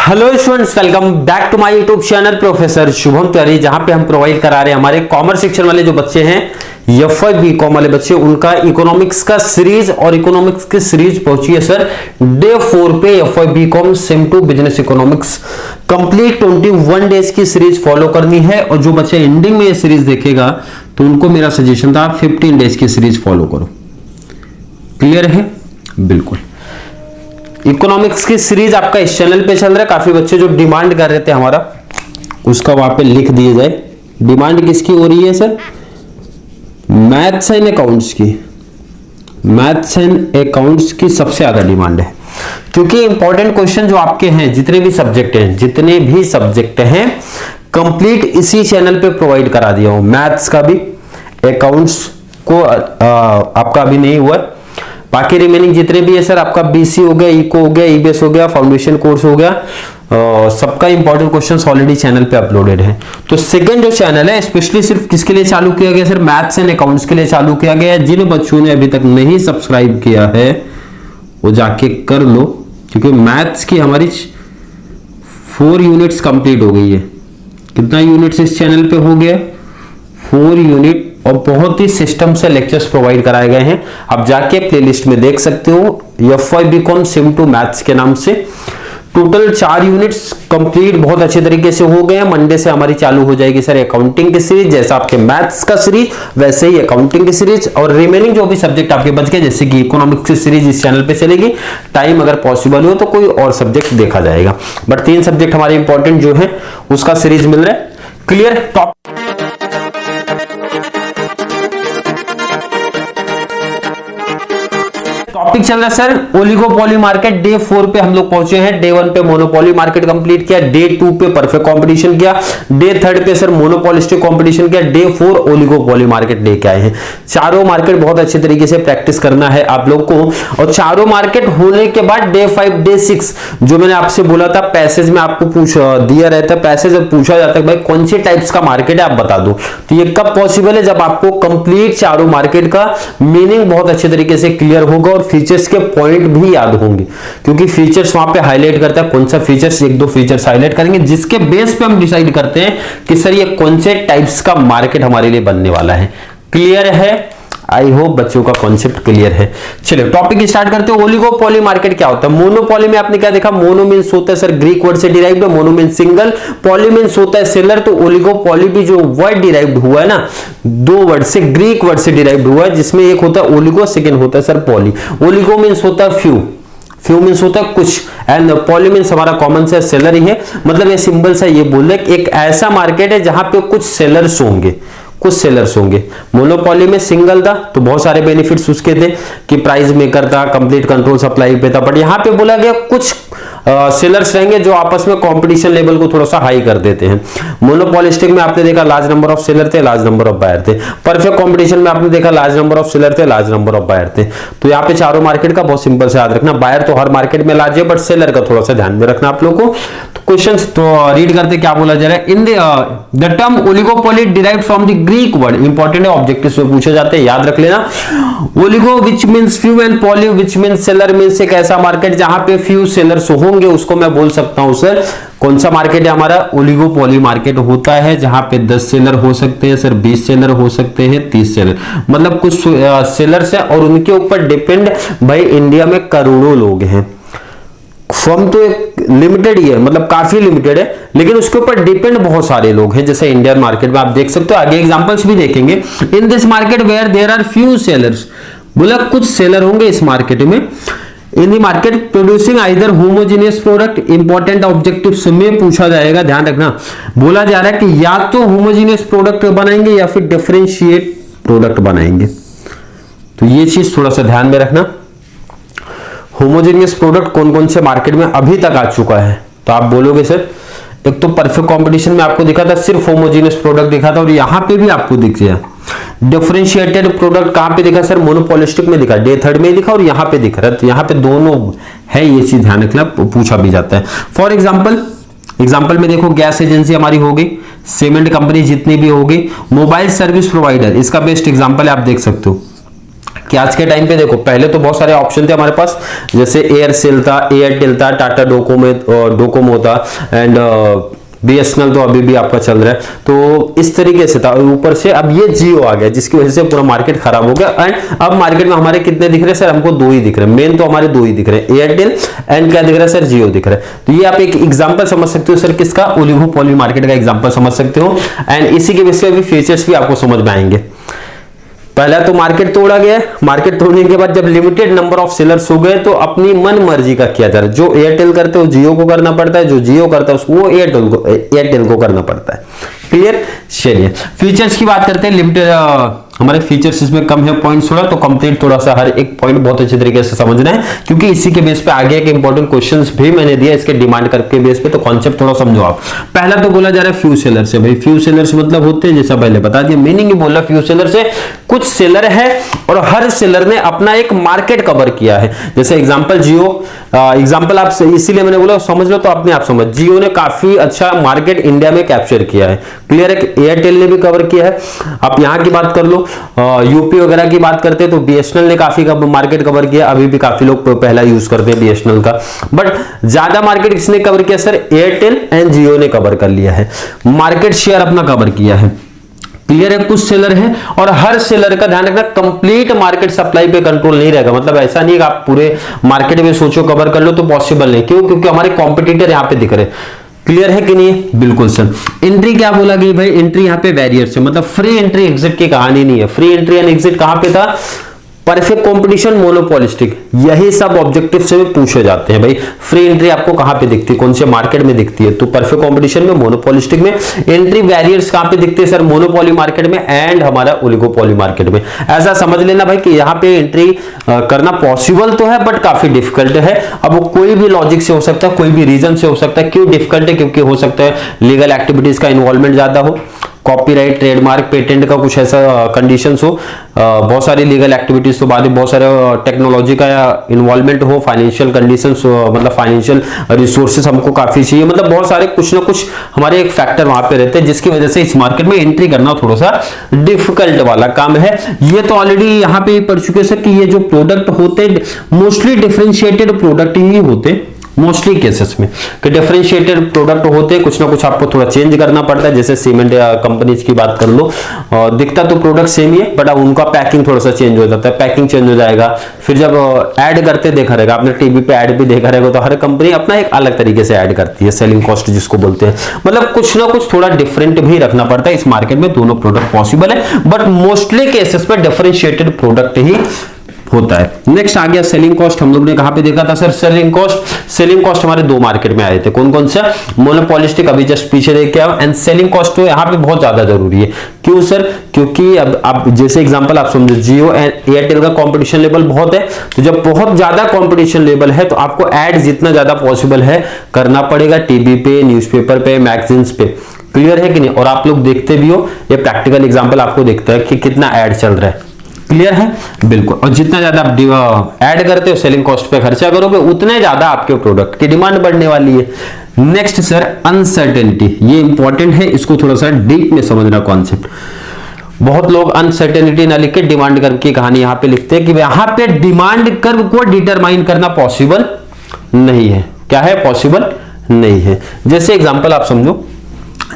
Hello students, welcome back to my YouTube channel professor Shubham Tiwari, जहां पे हम प्रोवाइड करा रहे हैं हमारे कॉमर्स सेक्शन वाले जो बच्चे हैं एफवाई बीकॉम वाले बच्चे, उनका इकोनॉमिक्स का सीरीज और इकोनॉमिक्स की सीरीज पहुंची है सर डे 4 पे। FY BCom sem two business economics complete 21 days की सीरीज फॉलो करनी है, और जो बच्चे एंडिंग में ये सीरीज देखेगा तो उनको मेरा सजेशन था 15 डेज की सीरीज फॉलो करो। क्लियर है? बिल्कुल। इकोनॉमिक्स की सीरीज आपका इस चैनल पे चल रहा है। काफी बच्चे जो डिमांड कर रहे थे हमारा, उसका वहां पे लिख दिया जाए। डिमांड किसकी हो रही है सर? मैथ्स एंड अकाउंट्स की। मैथ्स एंड अकाउंट्स की सबसे ज्यादा डिमांड है, क्योंकि इंपॉर्टेंट क्वेश्चन जो आपके हैं जितने भी सब्जेक्ट हैं कंप्लीट इसी चैनल पे प्रोवाइड करा दिया हूं। मैथ्स का भी, अकाउंट्स को आपका अभी नहीं हुआ, बाकी रिमेनिंग जितने भी है सर आपका बीसी हो गया, इको हो गया, ईबीएस हो गया, फाउंडेशन कोर्स हो गया, सबका इंपॉर्टेंट क्वेश्चंस ऑलरेडी चैनल पे अपलोडेड है। तो सेकंड जो चैनल है स्पेशली सिर्फ किसके लिए चालू किया गया सर? मैथ्स एंड अकाउंट्स के लिए चालू किया गया है। जिन बच्चों ने अभी तक नहीं सब्सक्राइब किया है वो जाके कर लो, क्योंकि मैथ्स की हमारी 4 यूनिट्स कंप्लीट हो गई है। कितना यूनिट्स इस चैनल पे हो गया? 4 यूनिट, और बहुत ही सिस्टम से लेक्चर्स प्रोवाइड कराए गए हैं। आप जाके प्लेलिस्ट में देख सकते हो, FY BCom sem two maths के नाम से टोटल 4 यूनिट्स कंप्लीट बहुत अच्छे तरीके से हो गए हैं। मंडे से हमारी चालू हो जाएगी सर अकाउंटिंग की सीरीज, जैसा आपके मैथ्स का सीरीज वैसे ही अकाउंटिंग की सीरीज, और रिमेनिंग जो भी सब्जेक्ट आपके बच गए जैसे कि इकोनॉमिक्स की सीरीज इस चैनल पे चलेगी। टाइम अगर पॉसिबल हो तो कोई और सब्जेक्ट देखा जाएगा, बट 3 सब्जेक्ट हमारे इंपॉर्टेंट जो है उसका सीरीज मिल रहा है। क्लियर? टॉपिक चल रहा है सर ओलिगोपोली मार्केट। डे 4 पे हम लोग पहुंचे हैं। डे 1 पे मोनोपोली मार्केट कंप्लीट किया, डे 2 पे परफेक्ट कंपटीशन किया, डे 3 पे सर मोनोपोलिस्टिक कंपटीशन किया, डे 4 ओलिगोपोली मार्केट लेके आए हैं। चारों मार्केट बहुत अच्छे तरीके से प्रैक्टिस करना है आप लोग को, और चारों मार्केट होने के बाद डे 5 डे 6 जो मैंने आपसे बोला था पैसेज में आपको पूछ दिया रहता है, पैसेज पूछा जाता है भाई कौन से टाइप्स का मार्केट है आप बता दो। तो ये कब पॉसिबल है? जब आपको कंप्लीट चारों मार्केट का मीनिंग बहुत अच्छे तरीके से क्लियर होगा और फीचर्स के पॉइंट भी याद होंगे, क्योंकि फीचर्स वहां पे हाईलाइट करता है। कौन सा फीचर्स? 1-2 फीचर्स हाईलाइट करेंगे जिसके बेस पे हम डिसाइड करते हैं कि सर ये कौन से टाइप्स का मार्केट हमारे लिए बनने वाला है। क्लियर है? आई होप बच्चों का कॉन्सेप्ट क्लियर है। चलिए टॉपिक स्टार्ट करते हैं। ओलिगोपोली मार्केट क्या होता है? मोनोपोली में आपने क्या देखा? मोनो मींस होता है सर ग्रीक वर्ड से डिराइव्ड है, mono means single, poly means होता है सेलर। तो ओलिगोपोली भी जो वर्ड डिराइव्ड हुआ है ना, 2 वर्ड से, ग्रीक वर्ड से डिराइव्ड हुआ है, जिसमें एक होता है ओलिगो, सेकंड होता है सर पॉली। ओलिगो मींस होता है फ्यू मींस होता है कुछ, एंड पॉली मींस हमारा कॉमन से सेलर ही है। मतलब ये सिंबल से ये बोल रहे हैं कि एक ऐसा मार्केट है जहां पे कुछ सेलर्स होंगे। मोनोपोली में सिंगल था तो बहुत सारे बेनिफिट्स उसके थे कि प्राइस मेकर था, कंप्लीट कंट्रोल सप्लाई पे था, बट यहां पे बोला गया कुछ सेलर्स रहेंगे जो आपस में कंपटीशन लेवल को थोड़ा सा हाई कर देते हैं। मोनोपोलिस्टिक में आपने देखा लार्ज नंबर ऑफ सेलर थे, लार्ज नंबर ऑफ बायर थे। परफेक्ट कंपटीशन में आपने देखा लार्ज नंबर ऑफ सेलर थे, लार्ज नंबर ऑफ बायर थे। तो यहाँ पे चारों मार्केट का बहुत सिंपल से याद रखना। बायर तो हर मार्केट में लार्ज है, बट सेलर का थोड़ा सा ध्यान में रखना आप लोगों को। तो क्वेश्चन तो रीड करते क्या बोला जा रहा है। In the term oligopoly derived from the Greek word, important है, ऑब्जेक्टिव्स में पूछे जाते हैं, याद रख लेना। Oligo which means few and poly which means seller means एक ऐसा मार्केट जहां पे फ्यू सेलर्स होंगे, उसको मैं बोल सकता हूं सर कौन सा मार्केट है हमारा? ओलिगोपोली मार्केट होता है जहां पे 10 सेलर हो सकते हैं सर, 20 सेलर हो सकते हैं, 30 सेलर, मतलब कुछ सेलर्स है और उनके ऊपर डिपेंड भाई इंडिया में करोड़ों लोग हैं। फर्म तो एक लिमिटेड ही है, मतलब काफी लिमिटेड है, लेकिन उसके ऊपर डिपेंड बहुत सारे लोग हैं। जैसे इंडियन मार्केट में आप देख सकते हो, आगे एग्जांपल्स भी देखेंगे। In this market where there are few sellers, बोला कुछ सेलर होंगे इस मार्केट में। In the market producing either homogeneous product, important objectives में पूछा जाएगा, ध्यान रखना। बोला जा रहा है कि या तो होमोजेनियस प्रोडक्ट बनाएंगे या फिर डिफरेंशिएट प्रोडक्ट बनाएंगे। तो ये चीज थोड़ा सा ध्यान में रखना। होमोजेनियस प्रोडक्ट कौन कौन से मार्केट में अभी तक आ चुका है? तो आप बोलोगे सर एक तो परफेक्ट कंपटीशन में आपको दिखा था सिर्फ होमोजेनियस प्रोडक्ट दिखा था, और यहां पे भी आपको दिख गया डिफरेंशिएटेड प्रोडक्ट। कहां पे दिखा सर? मोनोपोलिस्टिक में दिखा, डे 3 में दिखा और यहां पे दिख रहा है। तो यहां पे दोनों है, ये चीज ध्यान रखना, पूछा भी जाता है। फॉर एग्जाम्पल में देखो गैस एजेंसी हमारी होगी, सीमेंट कंपनी जितनी भी होगी, मोबाइल सर्विस प्रोवाइडर, इसका बेस्ट एग्जाम्पल है, आप देख सकते हो कि आज के टाइम पे देखो, पहले तो बहुत सारे ऑप्शन थे हमारे पास, जैसे एयरसेल था, एयरटेल था, टाटा डोकोमो था, एंड बीएसएनएल तो अभी भी आपका चल रहा है। तो इस तरीके से था, और ऊपर से अब ये जियो आ गया, जिसकी वजह से पूरा मार्केट खराब हो गया। एंड अब मार्केट में हमारे कितने दिख रहे हैं सर? हमको दो ही दिख रहे हैं, मेन तो हमारे दो ही दिख रहे हैं, एयरटेल एंड क्या दिख रहा है सर? जियो दिख रहा है। तो ये आप एक एग्जांपल समझ सकते हो सर, किसका? ओलिगोपोली मार्केट का एग्जांपल समझ सकते हो। एंड इसी के बेस पे भी फीचर्स भी आपको समझ में आएंगे। पहला तो मार्केट तोड़ा गया, मार्केट तोड़ने के बाद जब लिमिटेड नंबर ऑफ सेलर्स हो गए तो अपनी मन मर्जी का किया जा रहा है। जो एयरटेल करते हो जियो को करना पड़ता है, जो जियो करता है उसको वो एयरटेल को करना पड़ता है। क्लियर? चलिए फीचर्स की बात करते हैं। लिमिटेड हमारे फीचर्स इसमें कम है पॉइंट्स थोड़ा, तो कंप्लीट थोड़ा सा हर एक पॉइंट बहुत अच्छे तरीके से समझना है, क्योंकि इसी के बेस पे आगे के इंपॉर्टेंट क्वेश्चंस भी मैंने दिया इसके डिमांड करके बेस पे, तो कॉन्सेप्ट थोड़ा समझो आप। पहला तो बोला जा रहा है फ्यू सेलर से। भाई फ्यू सेलर्स मतलब होते हैं, जैसा पहले बता दिया, मीनिंग ही बोला फ्यू सेलर से, कुछ सेलर है और हर सेलर ने अपना एक मार्केट कवर किया है। जैसे एग्जांपल जियो, एग्जांपल आप इसीलिए मैंने बोला समझ लो, तो अपने आप समझ। जियो ने काफी अच्छा मार्केट इंडिया में कैप्चर किया है। क्लियर है? एयरटेल ने भी कवर किया है। आप यहां की बात कर लो, यूपी वगैरह की बात करते हैं तो बीएसएनएल ने काफी मार्केट कवर किया। अभी भी काफी लोग पहला यूज करते हैं बीएसएनएल का, बट ज्यादा मार्केट किसने कवर किया सर? एयरटेल एंड जियो ने कवर कर लिया है, मार्केट शेयर अपना कवर किया है। क्लियर है? कुछ सेलर है और हर सेलर का ध्यान रखना, कंप्लीट मार्केट सप्लाई पे कंट्रोल नहीं रहेगा। मतलब ऐसा नहीं कि आप पूरे मार्केट में सोचो कवर कर लो, तो पॉसिबल नहीं। क्यों? क्योंकि हमारे कॉम्पिटिटर यहां पे दिख रहे। क्लियर है कि नहीं? बिल्कुल सर। एंट्री क्या बोला गई भाई? एंट्री यहाँ पे बैरियर से, मतलब फ्री एंट्री एग्जिट की कहानी नहीं है। फ्री एंट्री एंड एग्जिट कहां पे था? परफेक्ट कंपटीशन, मोनोपोलिस्टिक, यही सब ऑब्जेक्टिव से पूछे जाते हैं। भाई फ्री एंट्री आपको कहां पे दिखती है? कौन से मार्केट में दिखती है? तो परफेक्ट कंपटीशन में, मोनोपोलिस्टिक में। एंट्री बैरियर्स कहां पे दिखते हैं सर? मोनोपोली मार्केट में एंड हमारा ओलिगोपोली मार्केट में। ऐसा समझ लेना भाई कि यहाँ पे एंट्री करना पॉसिबल तो है, बट काफी डिफिकल्ट है। अब वो कोई भी लॉजिक से हो सकता है, कोई भी रीजन से हो सकता है। क्यों डिफिकल्ट है? क्योंकि हो सकता है लीगल एक्टिविटीज का इन्वॉल्वमेंट ज्यादा हो, कॉपीराइट, ट्रेडमार्क, पेटेंट का कुछ ऐसा कंडीशंस हो, बहुत सारी लीगल एक्टिविटीज, तो बाद में बहुत सारे टेक्नोलॉजी का इन्वॉल्वमेंट हो, फाइनेंशियल कंडीशंस, मतलब फाइनेंशियल रिसोर्सेज हमको काफी चाहिए। मतलब बहुत सारे कुछ ना कुछ हमारे एक फैक्टर वहां पे रहते हैं, जिसकी वजह से इस मार्केट में एंट्री करना थोड़ा सा डिफिकल्ट वाला काम है। ये तो ऑलरेडी यहाँ पे पढ़ चुके सर कि ये जो प्रोडक्ट होते मोस्टली डिफरेंशिएटेड प्रोडक्ट ही होते, मोस्टली केसेस में कि डिफरेंशिएटेड प्रोडक्ट होते हैं, कुछ ना कुछ आपको थोड़ा चेंज करना पड़ता है। जैसे सीमेंट कंपनीज की बात कर लो, दिखता तो प्रोडक्ट सेम ही है, बट अब उनका पैकिंग थोड़ा सा चेंज हो जाता है, पैकिंग चेंज हो जाएगा। फिर जब ऐड करते देखा रहेगा आपने, टीवी पे ऐड भी देखा रहेगा, तो हर कंपनी अपना एक अलग तरीके से ऐड करती है, सेलिंग कॉस्ट जिसको बोलते हैं। मतलब कुछ ना कुछ थोड़ा डिफरेंट भी रखना पड़ता है। इस मार्केट में दोनों प्रोडक्ट पॉसिबल है, बट मोस्टली केसेस में डिफरेंशिएटेड प्रोडक्ट ही होता है। नेक्स्ट आ गया सेलिंग कॉस्ट। हम लोग ने कहां पे देखा था sir selling cost? Selling cost हमारे दो मार्केट में आए थे, कौन कौन से? मोनोपोलिस्टिक, अभी जस्ट पीछे देख के आओ, एंड सेलिंग कॉस्ट तो यहाँ पे बहुत ज्यादा जरूरी है। क्यों सर? क्योंकि अब आप जैसे एग्जांपल आप समझो, जियो एंड एयरटेल का कंपटीशन लेवल बहुत है, तो जब बहुत ज्यादा कंपटीशन लेवल है तो आपको ऐड जितना ज्यादा पॉसिबल है करना पड़ेगा, टीवी पे, न्यूज़पेपर पे, मैगजीन्स पे। क्लियर है कि नहीं? और आप लोग देखते भी हो, ये प्रैक्टिकल एग्जाम्पल आपको देखता है कि कितना ऐड चल रहा है। क्लियर है? बिल्कुल। और जितना ज्यादा आप ऐड करते हो, सेलिंग कॉस्ट पे खर्चा करोगे, उतने ज्यादा आपके प्रोडक्ट की डिमांड बढ़ने वाली है। नेक्स्ट सर अनसर्टेनिटी, ये इंपॉर्टेंट है, इसको थोड़ा सा डीप में समझना कॉन्सेप्ट। बहुत लोग अनसर्टेनिटी ना लिख के डिमांड कर्व की कहानी यहां पे लिखते हैं कि यहां पे डिमांड कर्व को डिटरमाइन करना पॉसिबल नहीं है। क्या है? पॉसिबल नहीं है। जैसे एग्जांपल आप समझो,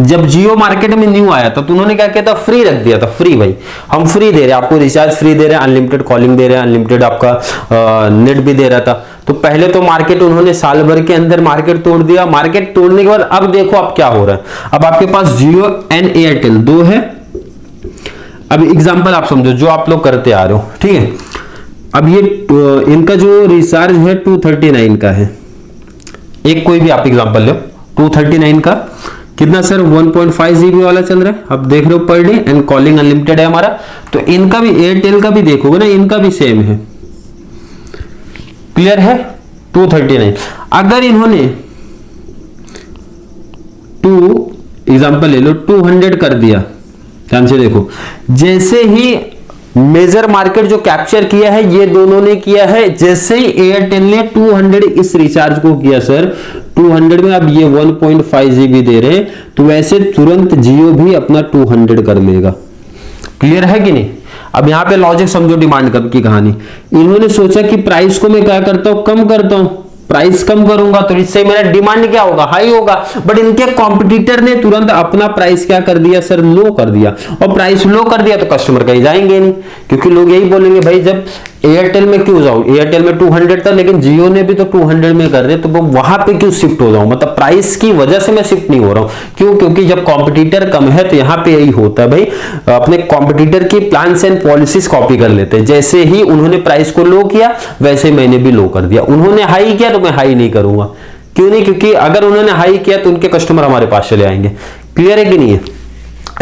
जब जियो मार्केट में न्यू आया था तो उन्होंने क्या किया था? फ्री रख दिया था। फ्री, भाई हम फ्री दे रहे हैं आपको, रिचार्ज फ्री दे रहे हैं, अनलिमिटेड कॉलिंग दे रहे हैं, अनलिमिटेड आपका नेट भी दे रहा था। तो पहले तो मार्केट उन्होंने साल भर के अंदर मार्केट तोड़ दिया। मार्केट तोड़ने के बाद अब देखो अब क्या हो रहा है। अब आपके पास जियो एंड एयरटेल दो है। अब एग्जांपल आप समझो जो आप लोग करते आ रहे हो, ठीक है। अब ये इनका जो रिचार्ज है 239 का है, एक कोई भी आप एग्जांपल लो, 239 का कितना सर? 1.5 GB वाला चल रहा है। अब देख रहे हो per day, and calling unlimited है हमारा। तो इनका भी, एयरटेल का भी देखोगे ना, इनका भी सेम है। क्लियर है? 239। अगर इन्होंने एग्जांपल ले लो 200 कर दिया, ध्यान से देखो, जैसे ही मेजर मार्केट जो कैप्चर किया है ये दोनों ने किया है, जैसे ही एयरटेल ने 200 इस रिचार्ज को किया सर, 200 में अब ये 1.5 GB दे रहे हैं, तो वैसे तुरंत जियो भी अपना 200 कर लेगा। क्लियर है कि नहीं? अब यहाँ पे लॉजिक समझो डिमांड कर्व की कहानी। इन्होंने सोचा कि प्राइस को मैं क्या करता हूं, कम करता हूं, प्राइस कम करूंगा तो इससे मेरा डिमांड क्या होगा, हाई होगा। बट इनके कॉम्पिटिटर ने तुरंत अपना प्राइस क्या कर दिया सर, लो कर दिया। और प्राइस लो कर दिया तो कस्टमर कहीं जाएंगे नहीं, क्योंकि लोग यही बोलेंगे भाई जब एयरटेल में क्यों जाऊं, एयरटेल में 200 था लेकिन जियो ने भी तो 200 में कर दिया, तो वो वहां पे क्यों शिफ्ट हो जाऊं। मतलब प्राइस की वजह से मैं शिफ्ट नहीं हो रहा हूं, क्यों, क्योंकि जब कॉम्पिटिटर कम है तो यहां पे यही होता है भाई, अपने कॉम्पिटिटर की प्लान्स एंड पॉलिसीज कॉपी कर लेते हैं। जैसे ही उन्होंने प्राइस को लो किया वैसे मैंने भी लो कर दिया। उन्होंने हाई किया तो मैं हाई नहीं करूंगा, क्यों नहीं, क्योंकि अगर उन्होंने हाई किया तो उनके कस्टमर हमारे पास चले आएंगे। क्लियर है कि नहीं है।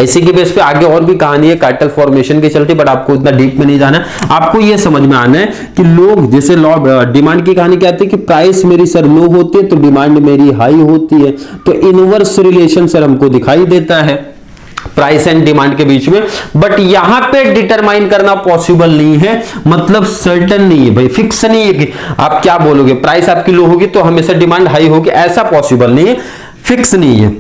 इसी के बेस पे आगे और भी कहानी है कार्टेल फॉर्मेशन की चलती, बट आपको इतना डीप में नहीं जाना है। आपको ये समझ में आना है कि लोग जैसे लॉ डिमांड की कहानी क्या आती है कि प्राइस मेरी सर लो होती है तो डिमांड मेरी हाई होती है, तो इनवर्स रिलेशन सर हमको दिखाई देता है प्राइस एंड डिमांड के बीच में। बट यहां पे डिटरमाइन करना पॉसिबल नहीं है, मतलब सर्टेन नहीं है भाई, फिक्स नहीं है कि आप क्या बोलोगे प्राइस आपकी लो होगी तो हमेशा डिमांड हाई होगी, ऐसा पॉसिबल नहीं है, फिक्स नहीं है।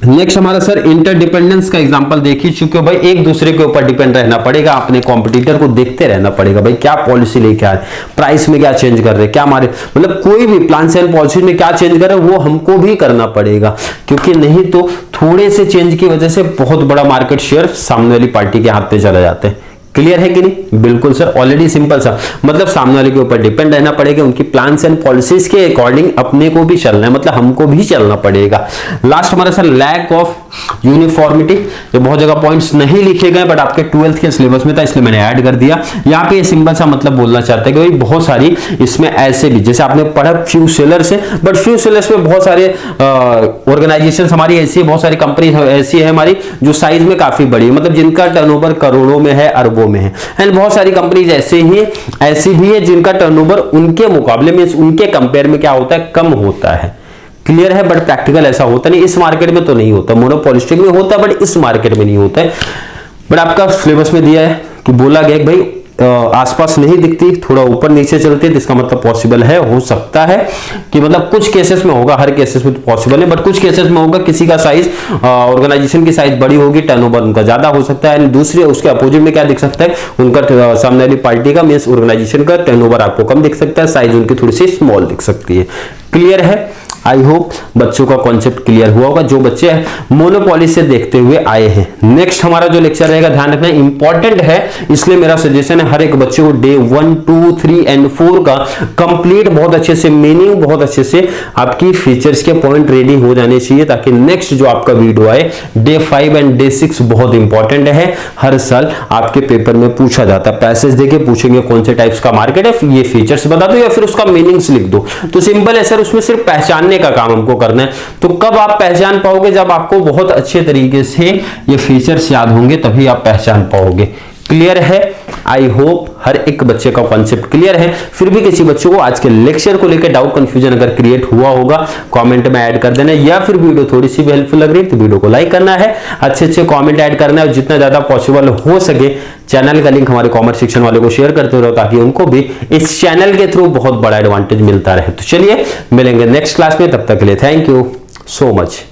नेक्स्ट हमारा सर इंटरडिपेंडेंस का एग्जांपल देखिए चुके हो भाई, एक दूसरे के ऊपर डिपेंड रहना पड़ेगा, अपने कॉम्पिटिटर को देखते रहना पड़ेगा भाई क्या पॉलिसी लेके आए, प्राइस में क्या चेंज कर रहे, क्या हमारे मतलब कोई भी प्लान एंड पॉलिसी में क्या चेंज कर रहे वो हमको भी करना पड़ेगा, क्योंकि नहीं तो थोड़े से चेंज की वजह से बहुत बड़ा मार्केट शेयर सामने वाली पार्टी के हाथ पे चला जाते हैं। क्लियर है कि नहीं, बिल्कुल सर, ऑलरेडी सिंपल सा, मतलब सामने वाले के ऊपर डिपेंड रहना पड़ेगा, उनकी प्लान्स एंड पॉलिसीज के अकॉर्डिंग अपने को भी चलना है, मतलब हमको भी चलना पड़ेगा। लास्ट हमारा सर लैक ऑफ यूनिफॉर्मिटी, ये बहुत जगह पॉइंट्स नहीं लिखे गए बट आपके 12th के सिलेबस में था इसलिए मैंने ऐड कर दिया। यहाँ पे ये सिंपल सा मतलब बोलना चाहते हैं कि भाई बहुत सारी इसमें ऐसे भी, जैसे आपने पढ़ा फ्यू सेलर्स है, बट फ्यू सेलर्स में बहुत सारे ऑर्गेनाइजेशन हमारी ऐसी है, बहुत सारी कंपनी ऐसी है हमारी जो साइज में काफी बड़ी है, मतलब जिनका टर्नओवर करोड़ों में है, अरबों में है। एंड बहुत सारी कंपनीज ऐसी भी है जिनका टर्नओवर उनके मुकाबले में, उनके कंपेयर में क्या होता है, कम होता है। क्लियर है, बट प्रैक्टिकल ऐसा होता नहीं, इस मार्केट में तो नहीं होता, मोनोपोलिस्टिक में होता है बट इस मार्केट में नहीं होता है। बट आपका सिलेबस में दिया है कि बोला गया कि भाई आसपास नहीं दिखती, थोड़ा ऊपर नीचे चलती है, तो इसका मतलब पॉसिबल है, हो सकता है कि मतलब कुछ केसेस में होगा, हर केसेस में तो पॉसिबल है, बट कुछ केसेस में होगा किसी का साइज, ऑर्गेनाइजेशन की साइज बड़ी होगी, टर्नओवर उनका ज्यादा हो सकता है। दूसरे उसके अपोजिट में क्या दिख सकता है, उनका सामने वाली पार्टी का मींस ऑर्गेनाइजेशन का टर्नओवर आपको कम दिख सकता है, साइज उनकी थोड़ी सी स्मॉल दिख सकती है। क्लियर है, आई होप बच्चों का कॉन्सेप्ट क्लियर हुआ होगा जो बच्चे मोनोपोली से देखते हुए आए हैं। नेक्स्ट हमारा जो लेक्चर रहेगा ध्यान रखना इंपॉर्टेंट है, इसलिए मेरा सजेशन है हर एक बच्चे को डे 1, 2, 3 एंड 4 का कंप्लीट बहुत अच्छे से मीनिंग, बहुत अच्छे से आपकी फीचर्स के पॉइंट रेडी हो जाने चाहिए, ताकि नेक्स्ट जो आपका वीडियो आए डे 5 एंड डे 6 बहुत इंपॉर्टेंट है। हर साल आपके पेपर में पूछा जाता है, पैसेज देके पूछेंगे कौन से टाइप्स का मार्केट है, ये फीचर्स बता दो या फिर उसका मीनिंग्स लिख दो। तो सिंपल है सर, उसमें सिर्फ पहचान का काम हमको करना है। तो कब आप पहचान पाओगे, जब आपको बहुत अच्छे तरीके से ये फीचर्स याद होंगे तभी आप पहचान पाओगे। क्लियर है, आई होप हर एक बच्चे का कॉन्सेप्ट क्लियर है। फिर भी किसी बच्चों को आज के लेक्चर को लेकर डाउट कंफ्यूजन अगर क्रिएट हुआ होगा कमेंट में ऐड कर देना, या फिर वीडियो थोड़ी सी भी हेल्पफुल लग रही है तो वीडियो को लाइक करना है, अच्छे कमेंट ऐड करना है, और जितना ज्यादा पॉसिबल हो सके चैनल का लिंक हमारे कॉमर्स सेक्शन वाले को शेयर करते रहो, ताकि उनको भी इस चैनल के थ्रू बहुत बड़ा एडवांटेज मिलता रहे। तो चलिए मिलेंगे नेक्स्ट क्लास में, तब तक के लिए थैंक यू सो मच।